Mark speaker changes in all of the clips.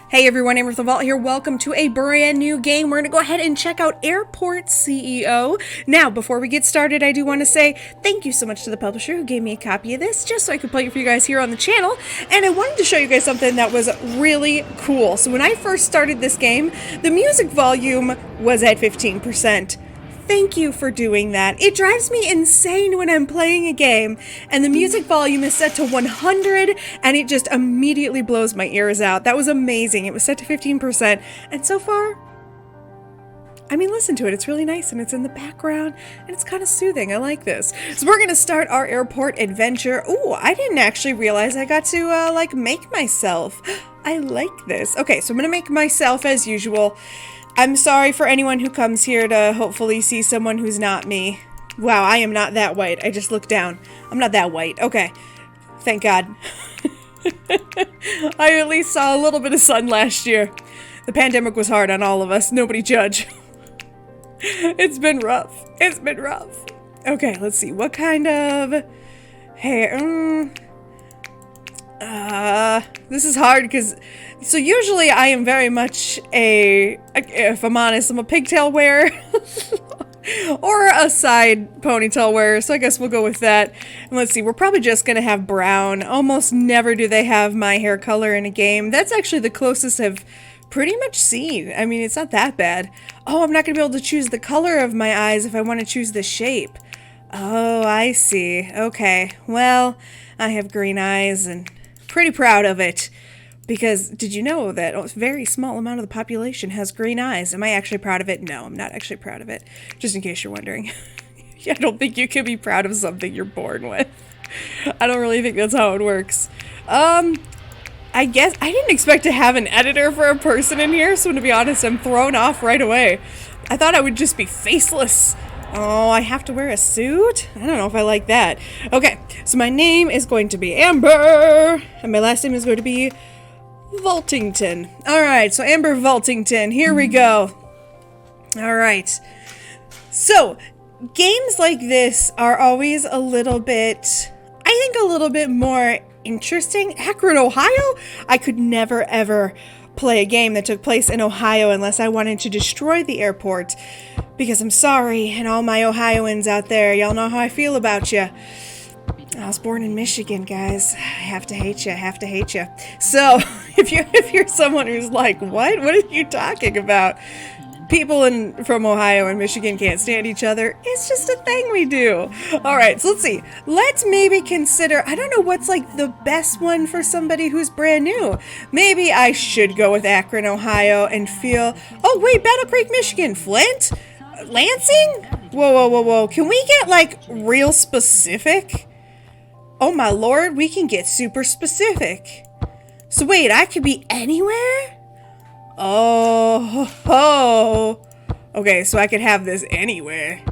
Speaker 1: Hey everyone, AmberFrmThVault here. Welcome to a brand new game. We're going to go ahead and check out Airport CEO. Now, before we get started, I do want to say thank you so much to the publisher who gave me a copy of this just so I could play it for you guys here on the channel. And I wanted to show you guys something that was really cool. So when I first started this game, the music volume was at 15%. Thank you for doing that. It drives me insane when I'm playing a game and the music volume is set to 100 and it just immediately blows my ears out. That was amazing. It was set to 15% and so far, I mean, listen to it. It's really nice and it's in the background and it's kind of soothing. I like this. So we're going to start our airport adventure. Ooh, I didn't actually realize I got to make myself. I like this. Okay, so I'm going to make myself as usual. I'm sorry for anyone who comes here to hopefully see someone who's not me. Wow, I am not that white. I just looked down. I'm not that white. Okay. Thank God. I at least saw a little bit of sun last year. The pandemic was hard on all of us. Nobody judge. It's been rough. It's been rough. Okay, let's see. What kind of hair? This is hard because, so usually I am very much if I'm honest, I'm a pigtail wearer or a side ponytail wearer, so I guess we'll go with that. And let's see, we're probably just gonna have brown. Almost never do they have my hair color in a game. That's actually the closest I've pretty much seen. I mean, it's not that bad. Oh, I'm not gonna be able to choose the color of my eyes if I want to choose the shape. Oh, I see. Okay, well, I have green eyes and pretty proud of it. Because did you know that a very small amount of the population has green eyes? Am I actually proud of it? No, I'm not actually proud of it. Just in case you're wondering. I don't think you can be proud of something you're born with. I don't really think that's how it works. I guess I didn't expect to have an editor for a person in here, so to be honest, I'm thrown off right away. I thought I would just be faceless. Oh, I have to wear a suit? I don't know if I like that. Okay, so my name is going to be Amber, and my last name is going to be Vaultington. Alright, so AmberFrmThVault, here we go. Alright. So, games like this are always a little bit, I think a little bit more interesting. Akron, Ohio? I could never ever play a game that took place in Ohio unless I wanted to destroy the airport. Because I'm sorry, and all my Ohioans out there, y'all know how I feel about you. I was born in Michigan, guys. I have to hate you. I have to hate you. So, if you're someone who's like, what? What are you talking about? People from Ohio and Michigan can't stand each other. It's just a thing we do. All right, so let's see. Let's maybe consider, I don't know what's like the best one for somebody who's brand new. Maybe I should go with Akron, Ohio and feel, oh wait, Battle Creek, Michigan, Flint? Lansing? Whoa, whoa, whoa, whoa. Can we get like real specific? Oh my lord, we can get super specific. So wait, I could be anywhere? Oh. Okay, so I could have this anywhere.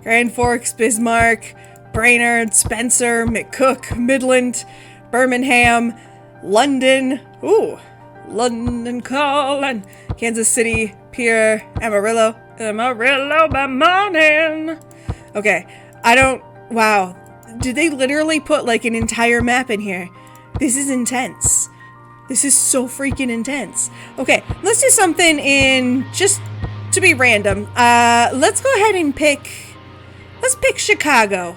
Speaker 1: Grand Forks, Bismarck, Brainerd, Spencer, McCook, Midland, Birmingham, London. Ooh. London calling. Kansas City, Pierre, Amarillo. Amarillo by morning. Okay, wow. Did they literally put like an entire map in here? This is intense. This is so freaking intense. Okay, let's do something in, just to be random. Let's go ahead and let's pick Chicago.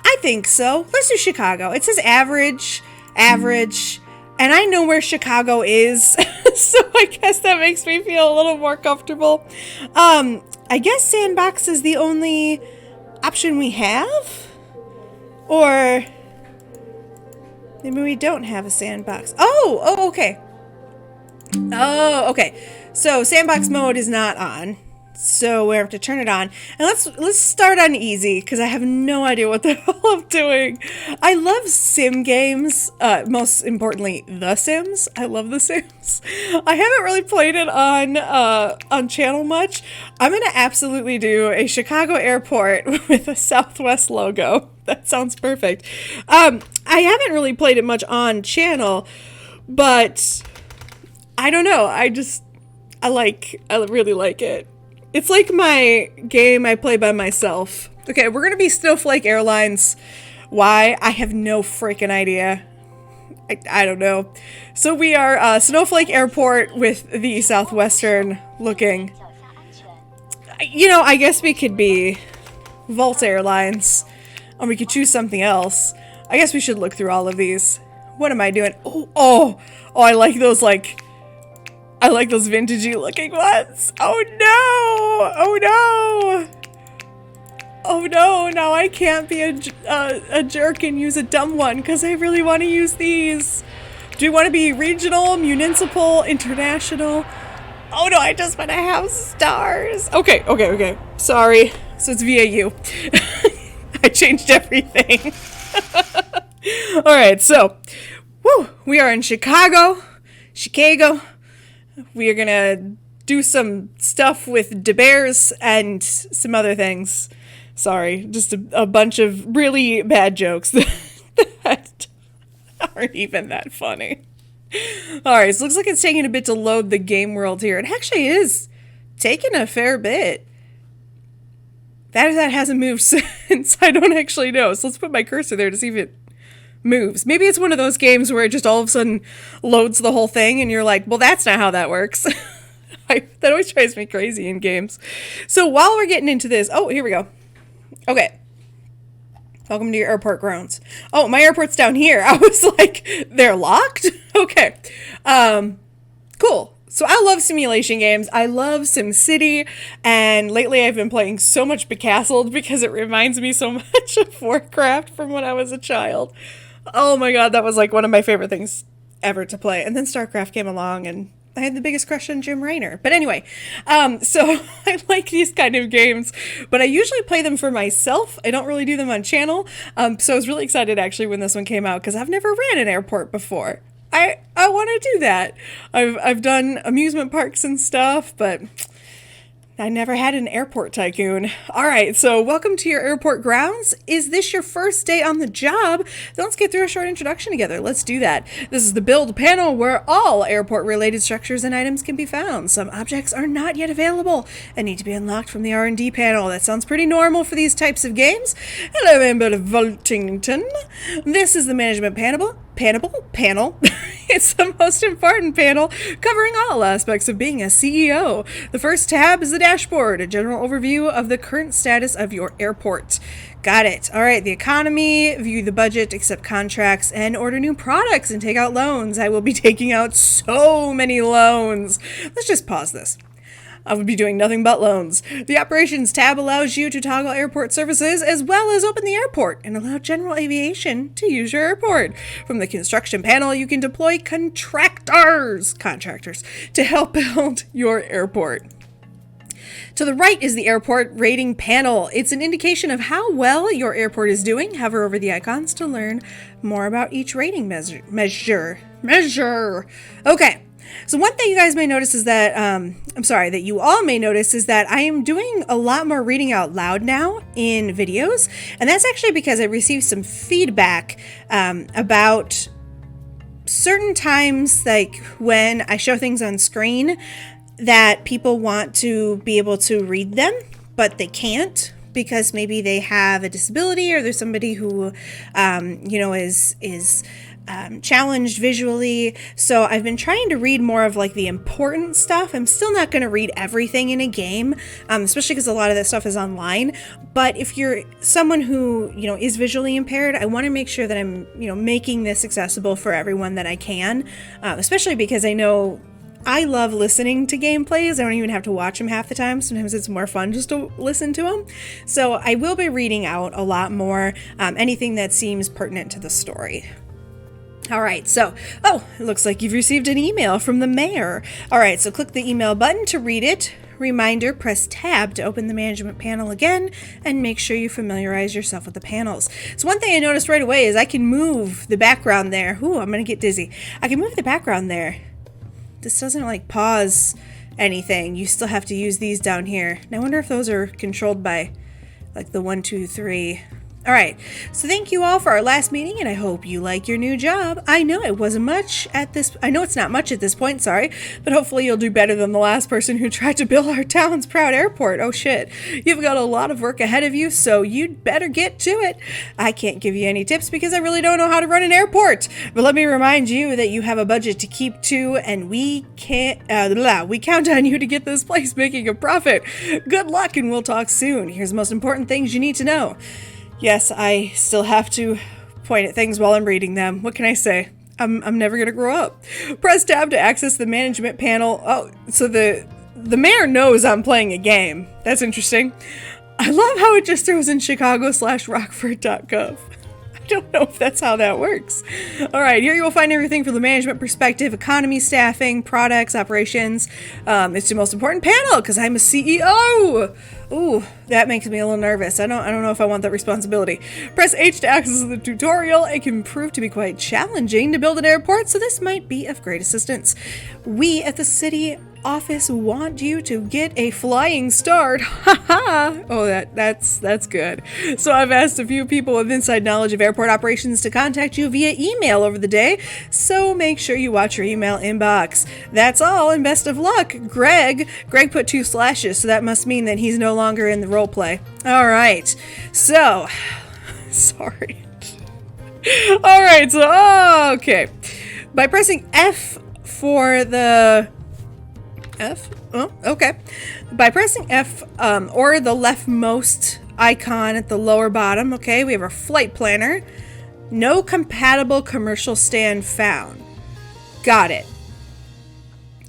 Speaker 1: I think so. Let's do Chicago. It says average, and I know where Chicago is, so I guess that makes me feel a little more comfortable. I guess Sandbox is the only option we have? Or maybe we don't have a sandbox. Oh, okay. Oh, okay. So sandbox mode is not on. So we have to turn it on. And let's start on easy because I have no idea what the hell I'm doing. I love sim games. Most importantly, The Sims. I love The Sims. I haven't really played it on channel much. I'm gonna absolutely do a Chicago airport with a Southwest logo. That sounds perfect. I haven't really played it much on channel, but I don't know. I really like it. It's like my game I play by myself. Okay, we're gonna be Snowflake Airlines. Why? I have no freaking idea. I don't know. So we are Snowflake Airport with the Southwestern looking. You know, I guess we could be Vault Airlines, or we could choose something else. I guess we should look through all of these. What am I doing? Oh, I like those, like, I like those vintagey looking ones. Oh no! Oh no, now I can't be a jerk and use a dumb one because I really want to use these. Do we want to be regional, municipal, international? Oh no, I just want to have stars. Okay. Sorry. So it's VAU. I changed everything. Alright, so, we are in Chicago. We are gonna do some stuff with the bears and some other things. Sorry, just a bunch of really bad jokes that aren't even that funny. Alright, so it looks like it's taking a bit to load the game world here. It actually is taking a fair bit. That hasn't moved since. I don't actually know. So let's put my cursor there to see if it moves. Maybe it's one of those games where it just all of a sudden loads the whole thing and you're like, well, that's not how that works. That always drives me crazy in games. So while we're getting into this, oh, here we go. Okay. Welcome to your airport grounds. Oh, my airport's down here. I was like, they're locked? Okay. Cool. So I love simulation games. I love SimCity, and lately I've been playing so much Becastled because it reminds me so much of Warcraft from when I was a child. Oh my god, that was like one of my favorite things ever to play. And then StarCraft came along and I had the biggest crush on Jim Raynor. But anyway, so I like these kind of games, but I usually play them for myself. I don't really do them on channel. So I was really excited actually when this one came out because I've never ran an airport before. I want to do that. I've done amusement parks and stuff, but I never had an airport tycoon. All right, so welcome to your airport grounds. Is this your first day on the job? Then let's get through a short introduction together. Let's do that. This is the build panel where all airport-related structures and items can be found. Some objects are not yet available and need to be unlocked from the R&D panel. That sounds pretty normal for these types of games. Hello, AmberFrmThVault. This is the management panel. It's the most important panel covering all aspects of being a CEO. The first tab is the dashboard, a general overview of the current status of your airport. Got it. All right, the economy, view the budget, accept contracts, and order new products and take out loans. I will be taking out so many loans. Let's just pause this. I would be doing nothing but loans. The Operations tab allows you to toggle airport services as well as open the airport and allow general aviation to use your airport. From the Construction panel, you can deploy contractors to help build your airport. To the right is the airport rating panel. It's an indication of how well your airport is doing. Hover over the icons to learn more about each rating measure. Okay. So one thing you guys may notice is that, that you all may notice is that I am doing a lot more reading out loud now in videos. And that's actually because I received some feedback about certain times, like when I show things on screen, that people want to be able to read them, but they can't because maybe they have a disability or there's somebody who, is challenged visually. So I've been trying to read more of like the important stuff. I'm still not going to read everything in a game, especially because a lot of that stuff is online. But if you're someone who, is visually impaired, I want to make sure that I'm, making this accessible for everyone that I can, especially because I know I love listening to gameplays. I don't even have to watch them half the time. Sometimes it's more fun just to listen to them. So I will be reading out a lot more, anything that seems pertinent to the story. All right, so, it looks like you've received an email from the mayor. All right, so click the email button to read it. Reminder, press tab to open the management panel again, and make sure you familiarize yourself with the panels. So one thing I noticed right away is I can move the background there. Ooh, I'm gonna get dizzy. I can move the background there. This doesn't pause anything. You still have to use these down here. Now I wonder if those are controlled by the 1, 2, 3. All right, so thank you all for our last meeting, and I hope you like your new job. I know it wasn't much at this, I know it's not much at this point, sorry, but hopefully you'll do better than the last person who tried to build our town's proud airport. Oh shit, you've got a lot of work ahead of you, so you'd better get to it. I can't give you any tips because I really don't know how to run an airport, but let me remind you that you have a budget to keep to, and we count on you to get this place making a profit. Good luck, and we'll talk soon. Here's the most important things you need to know. Yes, I still have to point at things while I'm reading them. What can I say? I'm never gonna grow up. Press tab to access the management panel. Oh, so the mayor knows I'm playing a game. That's interesting. I love how it just throws in Chicago/Rockford.gov. I don't know if that's how that works. All right, here you will find everything from the management perspective: economy, staffing, products, operations. It's the most important panel because I'm a CEO. Ooh, that makes me a little nervous. I don't know if I want that responsibility. Press H to access the tutorial. It can prove to be quite challenging to build an airport, so this might be of great assistance. We at the city office want you to get a flying start. Haha. Oh, that's good. So I've asked a few people with inside knowledge of airport operations to contact you via email over the day, so make sure you watch your email inbox. That's all, and best of luck. Greg put 2 slashes, so that must mean that he's no longer in the role play. All right. So, sorry. All right. So, okay. By pressing F for the F? Oh, okay. By pressing F or the leftmost icon at the lower bottom, okay, we have our flight planner. No compatible commercial stand found. Got it.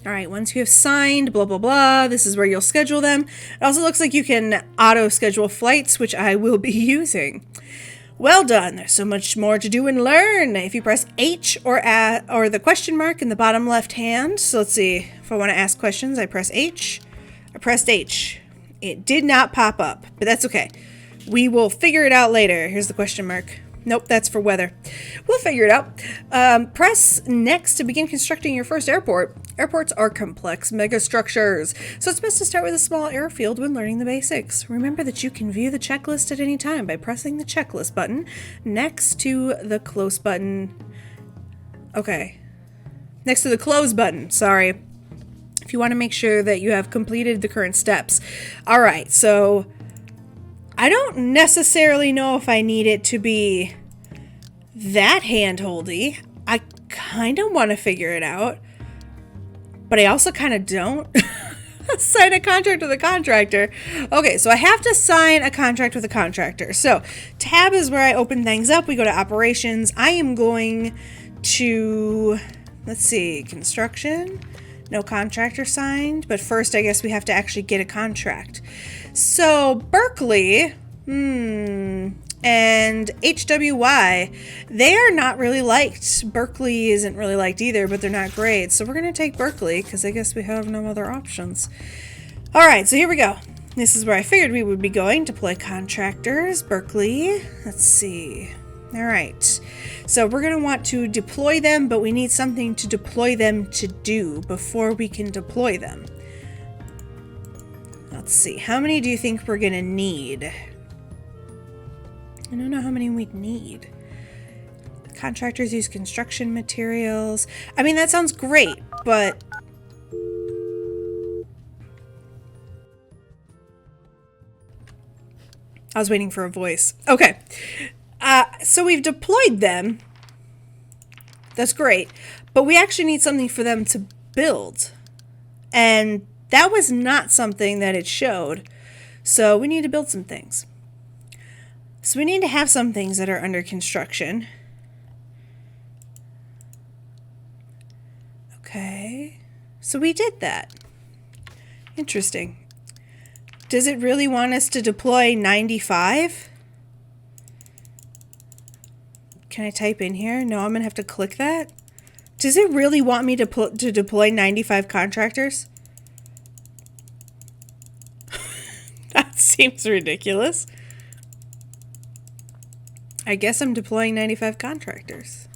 Speaker 1: All right, once you have signed, blah, blah, blah, this is where you'll schedule them. It also looks like you can auto-schedule flights, which I will be using. Well done. There's so much more to do and learn. If you press H or the question mark in the bottom left hand. So let's see. If I want to ask questions, I press H. I pressed H. It did not pop up, but that's okay. We will figure it out later. Here's the question mark. Nope, that's for weather. We'll figure it out. Press next to begin constructing your first airport. Airports are complex megastructures, so it's best to start with a small airfield when learning the basics. Remember that you can view the checklist at any time by pressing the checklist button next to the close button. Okay. Next to the close button, sorry. If you want to make sure that you have completed the current steps. All right, so I don't necessarily know if I need it to be that hand-holdy. I kind of want to figure it out, but I also kind of don't. Sign a contract with a contractor. Okay, so I have to sign a contract with a contractor. So tab is where I open things up. We go to operations. I am going to, let's see, construction. No contractor signed, but first I guess we have to actually get a contract. So Berkeley, and HWY, they are not really liked. Berkeley isn't really liked either, but they're not great. So we're going to take Berkeley because I guess we have no other options. All right, so here we go. This is where I figured we would be going. Deploy contractors, Berkeley. Let's see. All right. So we're going to want to deploy them, but we need something to deploy them to do before we can deploy them. Let's see. How many do you think we're going to need? I don't know how many we'd need. Contractors use construction materials. I mean, that sounds great, but I was waiting for a voice. Okay. So we've deployed them. That's great. But we actually need something for them to build. And that was not something that it showed. So we need to build some things. So we need to have some things that are under construction. Okay. So we did that. Interesting. Does it really want us to deploy 95? Can I type in here? No, I'm going to have to click that. Does it really want me to deploy 95 contractors? That seems ridiculous. I guess I'm deploying 95 contractors.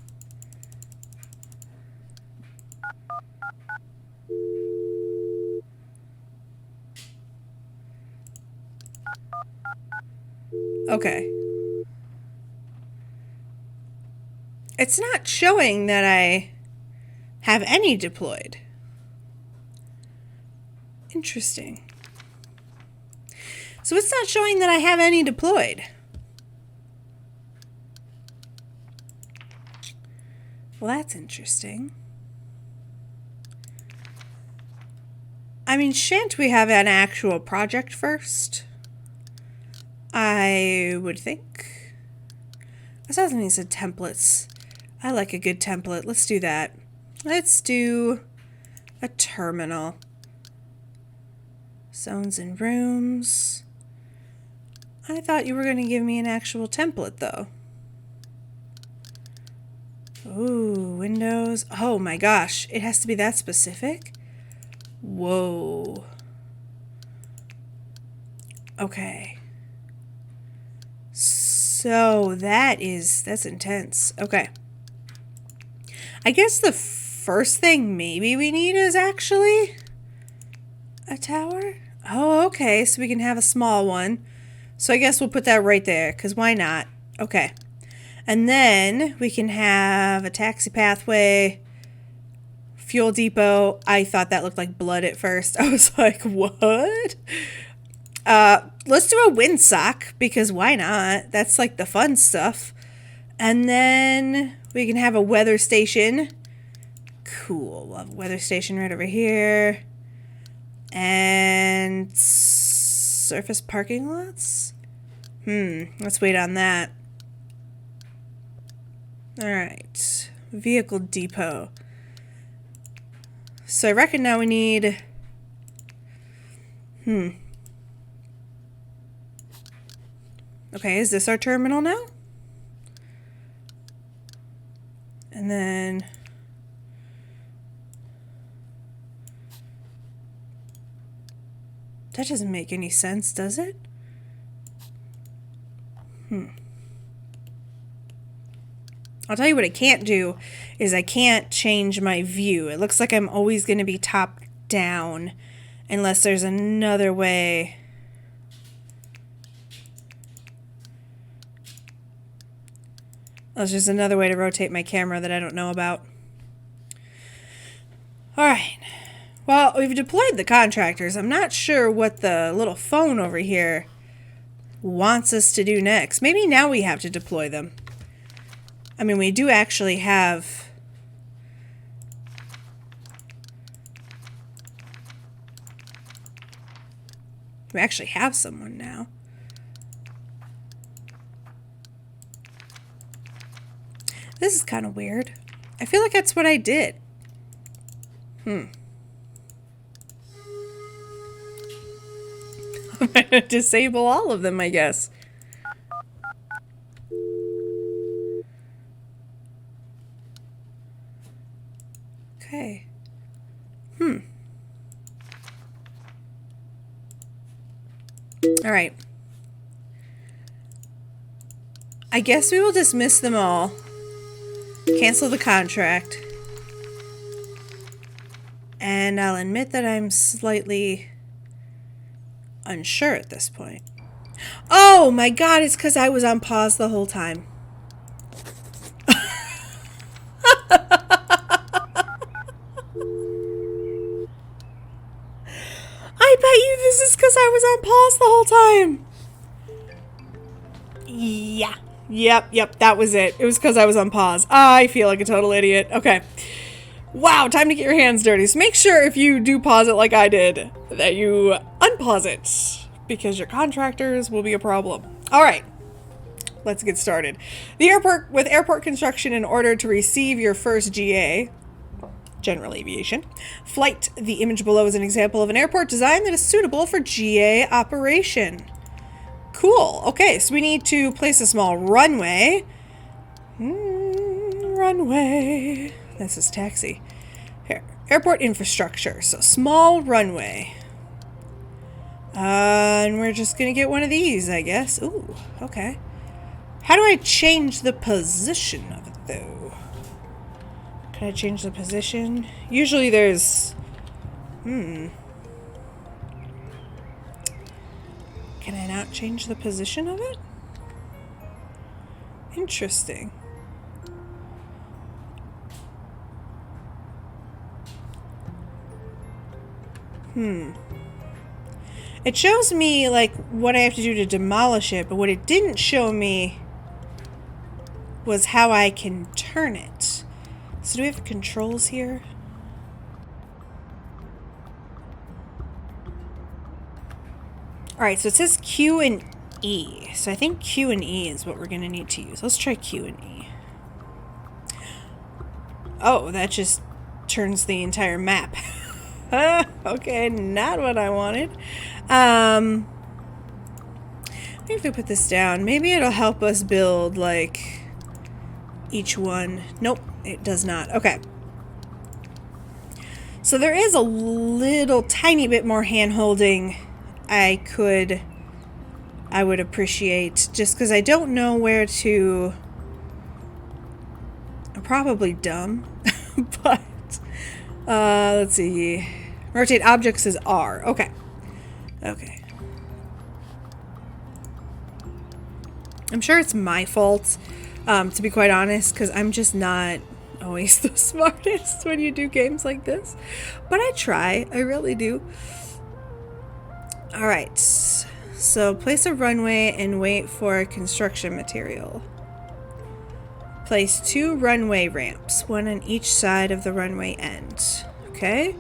Speaker 1: Okay. It's not showing that I have any deployed. Interesting. So it's not showing that I have any deployed. Well, that's interesting. I mean, shan't we have an actual project first? I would think. I saw something that said templates. I like a good template. Let's do that. Let's do a terminal. Zones and rooms. I thought you were going to give me an actual template, though. Ooh, windows. Oh my gosh, it has to be that specific? Whoa. Okay. So that's intense. Okay. I guess the first thing maybe we need is actually a tower? Oh, okay, so we can have a small one. So I guess we'll put that right there, because why not? Okay. And then we can have a taxi pathway, fuel depot. I thought that looked like blood at first. I was like, what? Let's do a windsock, because why not? That's like the fun stuff. And then we can have a weather station. Cool. We'll have a weather station right over here. And surface parking lots? Let's wait on that. Alright. Vehicle depot. So I reckon now we need... Okay, is this our terminal now? And then... That doesn't make any sense, does it? I'll tell you what I can't do is I can't change my view. It looks like I'm always going to be top down unless there's another way. Unless there's another way to rotate my camera that I don't know about. Alright. Well, we've deployed the contractors. I'm not sure what the little phone over here wants us to do next. Maybe now we have to deploy them. I mean, we do actually have... We actually have someone now. This is kind of weird. I feel like that's what I did. I'm gonna disable all of them, I guess. Okay. All right. I guess we will dismiss them all. Cancel the contract. And I'll admit that I'm slightly unsure at this point. Oh my god, it's because I was on pause the whole time. I bet you this is because I was on pause the whole time. Yeah. Yep, that was it. It was because I was on pause. I feel like a total idiot. Okay. Wow, time to get your hands dirty. So make sure if you do pause it like I did, that you unpause it, because your contractors will be a problem. Alright, let's get started. With airport construction, in order to receive your first GA, General Aviation, flight, the image below is an example of an airport design that is suitable for GA operation. Cool. Okay, so we need to place a small runway. Runway. This is taxi. Here. Airport infrastructure. So small runway. And we're just going to get one of these, I guess. Ooh, okay. How do I change the position of it, though? Can I change the position? Usually there's... Can I not change the position of it? Interesting. It shows me, like, what I have to do to demolish it, but what it didn't show me was how I can turn it. So do we have controls here? Alright, so it says Q and E. So I think Q and E is what we're going to need to use. Let's try Q and E. Oh, that just turns the entire map. Okay, not what I wanted. Maybe if we put this down, maybe it'll help us build, like, each one. Nope, it does not. Okay. So there is a little tiny bit more hand-holding I would appreciate, just because I don't know where to... I'm probably dumb, but let's see. Rotate objects is R. Okay. Okay. I'm sure it's my fault, to be quite honest, because I'm just not always the smartest when you do games like this. But I try. I really do. Alright. So, place a runway and wait for construction material. Place 2 runway ramps, one on each side of the runway end. Okay.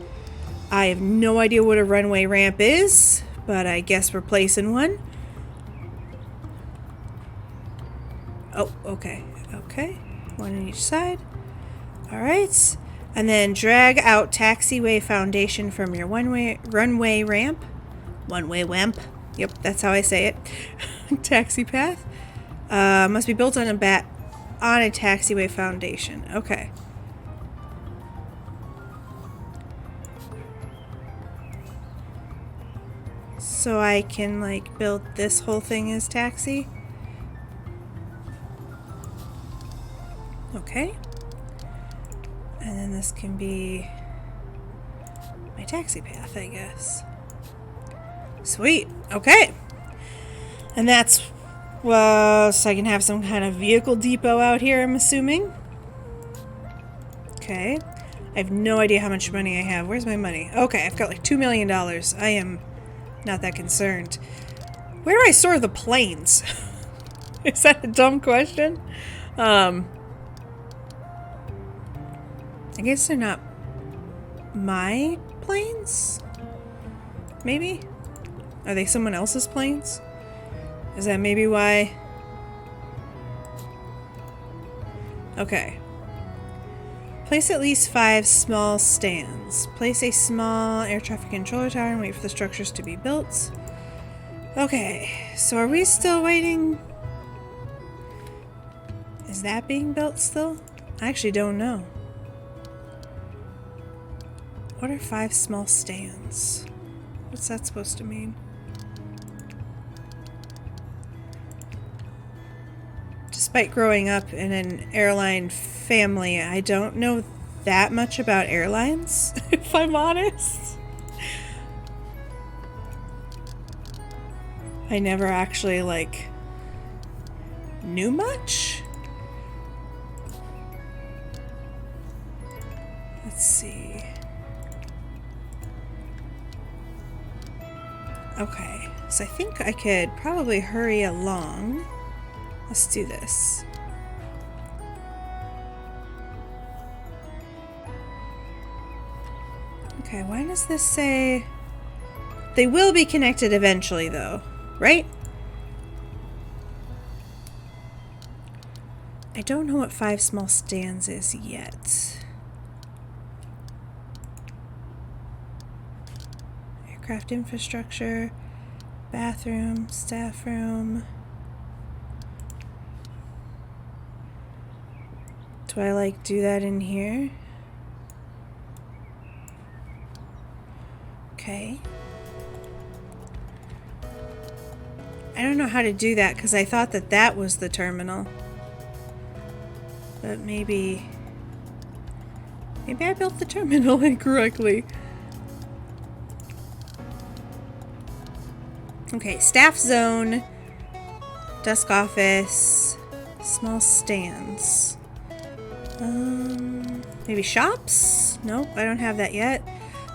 Speaker 1: I have no idea what a runway ramp is, but I guess we're placing one. Oh, okay. Okay. One on each side. Alright. And then drag out taxiway foundation from your runway ramp. One-way wamp. Yep, that's how I say it. Taxi path. Must be built on a taxiway foundation. Okay. So I can, like, build this whole thing as taxi. Okay. And then this can be my taxi path, I guess. Sweet. Okay. And that's, well, so I can have some kind of vehicle depot out here, I'm assuming. Okay. I have no idea how much money I have. Where's my money? Okay, I've got like $2 million. I am not that concerned. Where do I store the planes? Is that a dumb question? I guess they're not my planes? Maybe? Are they someone else's planes? Is that maybe why? Okay. Place at least 5 small stands. Place a small air traffic controller tower and wait for the structures to be built. Okay, so are we still waiting? Is that being built still? I actually don't know. What are 5 small stands? What's that supposed to mean? Despite growing up in an airline family, I don't know that much about airlines, if I'm honest. I never actually, like, knew much. Let's see. Okay, so I think I could probably hurry along. Let's do this. Okay, why does this say... They will be connected eventually, though, right? I don't know what 5 small stands is yet. Aircraft infrastructure, bathroom, staff room. Do I, like, do that in here? Okay. I don't know how to do that because I thought that that was the terminal. But maybe I built the terminal incorrectly. Okay, staff zone, desk office, small stands. Maybe shops? Nope, I don't have that yet.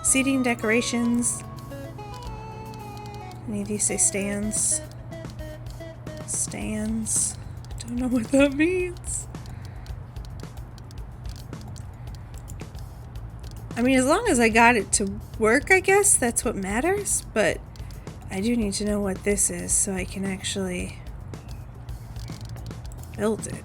Speaker 1: Seating, decorations, Any of these say stands? Stands. Don't know what that means. I mean, as long as I got it to work, I guess that's what matters, but I do need to know what this is so I can actually build it.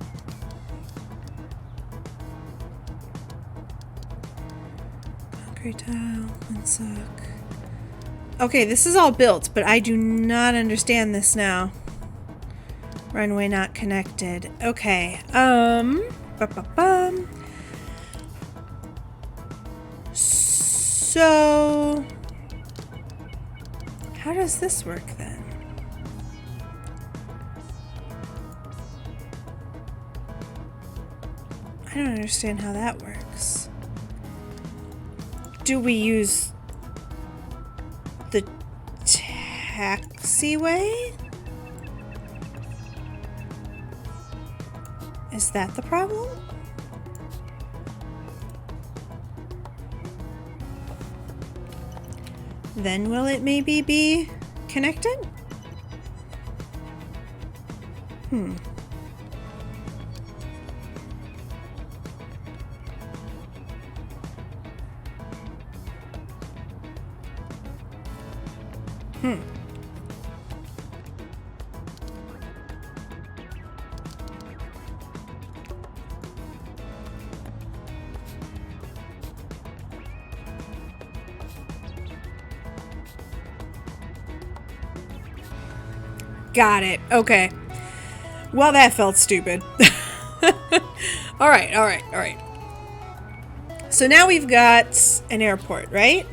Speaker 1: Concrete tile, one suck. Okay, this is all built, but I do not understand this now. Runway not connected. Okay, So, how does this work then? I don't understand how that works. Do we use the taxiway? Is that the problem? Then will it maybe be connected? Got it. Okay. Well, that felt stupid. All right. So now we've got an airport, right?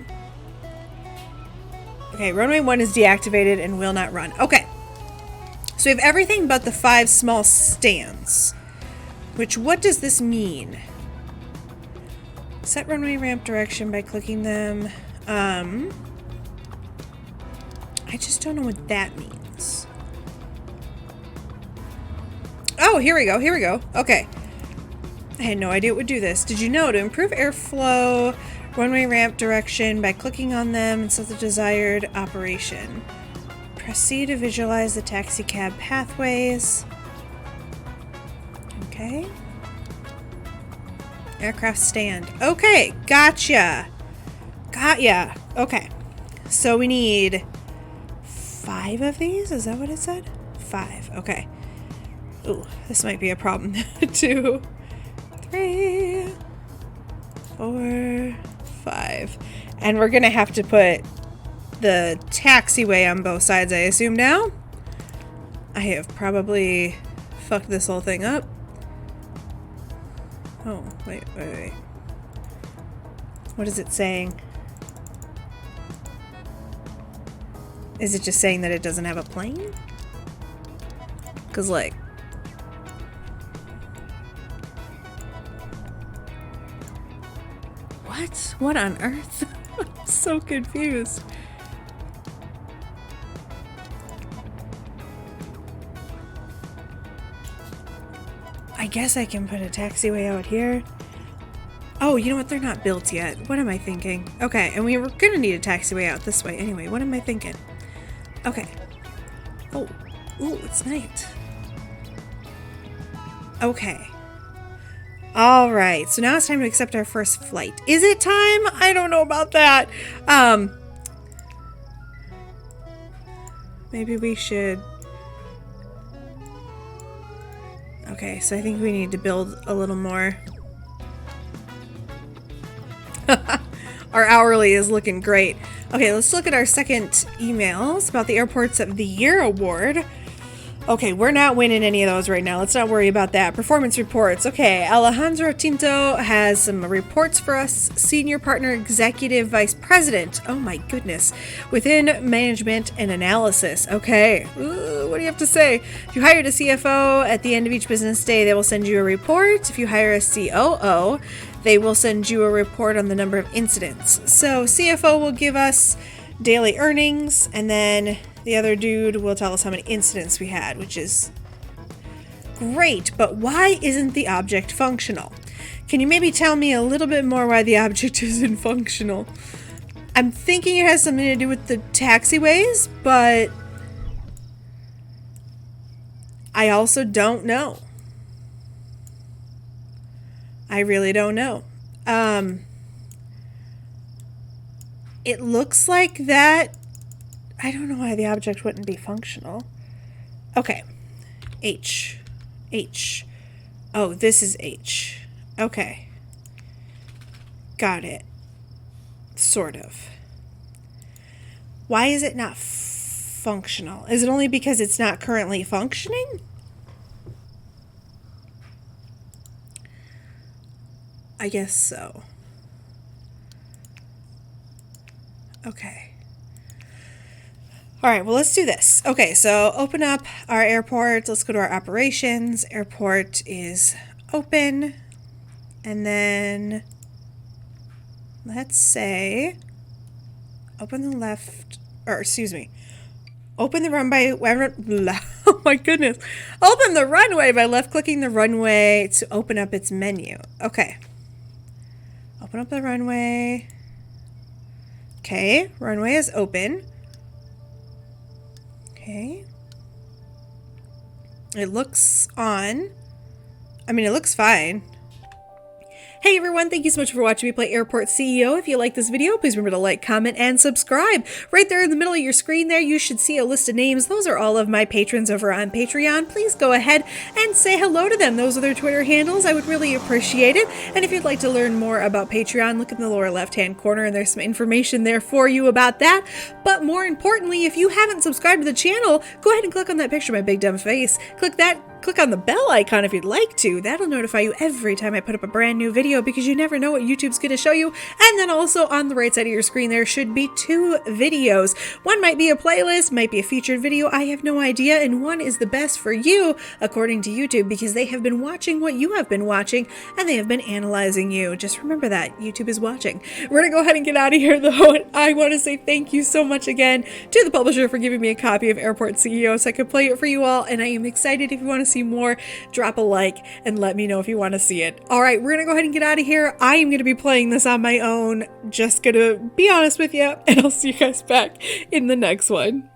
Speaker 1: Okay, runway 1 is deactivated and will not run. Okay. So we have everything but the 5 small stands. Which, what does this mean? Set runway ramp direction by clicking them. I just don't know what that means. Oh, here we go. Okay. I had no idea it would do this. Did you know to improve airflow, runway ramp direction by clicking on them and set the desired operation? Proceed to visualize the taxi cab pathways. Okay. Aircraft stand. Okay, gotcha. Got ya. Okay. So we need 5 of these? Is that what it said? 5. Okay. Ooh, this might be a problem. 2, 3, 4, 5. And we're gonna have to put the taxiway on both sides, I assume now. I have probably fucked this whole thing up. Oh, wait. What is it saying? Is it just saying that it doesn't have a plane? Because, like... What? What on earth? I'm so confused. I guess I can put a taxiway out here. Oh, you know what? They're not built yet. What am I thinking? Okay, and we were gonna need a taxiway out this way anyway. What am I thinking? Okay. Oh. Ooh, it's night. Okay. Alright, so now it's time to accept our first flight. Is it time? I don't know about that. Maybe we should... Okay, so I think we need to build a little more. Our hourly is looking great. Okay, let's look at our second emails about the Airports of the Year award. Okay, we're not winning any of those right now. Let's not worry about that. Performance reports. Okay, Alejandro Tinto has some reports for us. Senior Partner Executive Vice President. Oh my goodness. Within Management and Analysis. Okay. Ooh, what do you have to say? If you hired a CFO, at the end of each business day, they will send you a report. If you hire a COO, they will send you a report on the number of incidents. So CFO will give us daily earnings, and then the other dude will tell us how many incidents we had, which is great, but why isn't the object functional? Can you maybe tell me a little bit more why the object isn't functional? I'm thinking it has something to do with the taxiways, but I also don't know. I really don't know. It looks like that. I don't know why the object wouldn't be functional. Okay. H. H. Oh, this is H. Okay. Got it. Sort of. Why is it not functional? Is it only because it's not currently functioning? I guess so. Okay. All right, well, let's do this. Okay, so open up our airport. Let's go to our operations. Airport is open. And then let's say open the left, or excuse me, open the runway. Oh my goodness. Open the runway by left clicking the runway to open up its menu. Okay. Open up the runway. Okay, runway is open. Okay. It looks on. I mean, it looks fine. Hey everyone, thank you so much for watching me play Airport CEO. If you like this video, please remember to like, comment, and subscribe. Right there in the middle of your screen there, you should see a list of names. Those are all of my patrons over on Patreon. Please go ahead and say hello to them. Those are their Twitter handles. I would really appreciate it. And if you'd like to learn more about Patreon, look in the lower left-hand corner and there's some information there for you about that. But more importantly, if you haven't subscribed to the channel, go ahead and click on that picture of my big dumb face. Click on the bell icon if you'd like to. That'll notify you every time I put up a brand new video because you never know what YouTube's going to show you. And then also on the right side of your screen there should be 2 videos. One might be a playlist, might be a featured video, I have no idea, and one is the best for you according to YouTube because they have been watching what you have been watching and they have been analyzing you. Just remember that YouTube is watching. We're going to go ahead and get out of here though, and I want to say thank you so much again to the publisher for giving me a copy of Airport CEO so I could play it for you all, and I am excited. If you want to see more, drop a like and let me know if you want to see it. All right, we're gonna go ahead and get out of here. I am gonna be playing this on my own, just gonna be honest with you, and I'll see you guys back in the next one.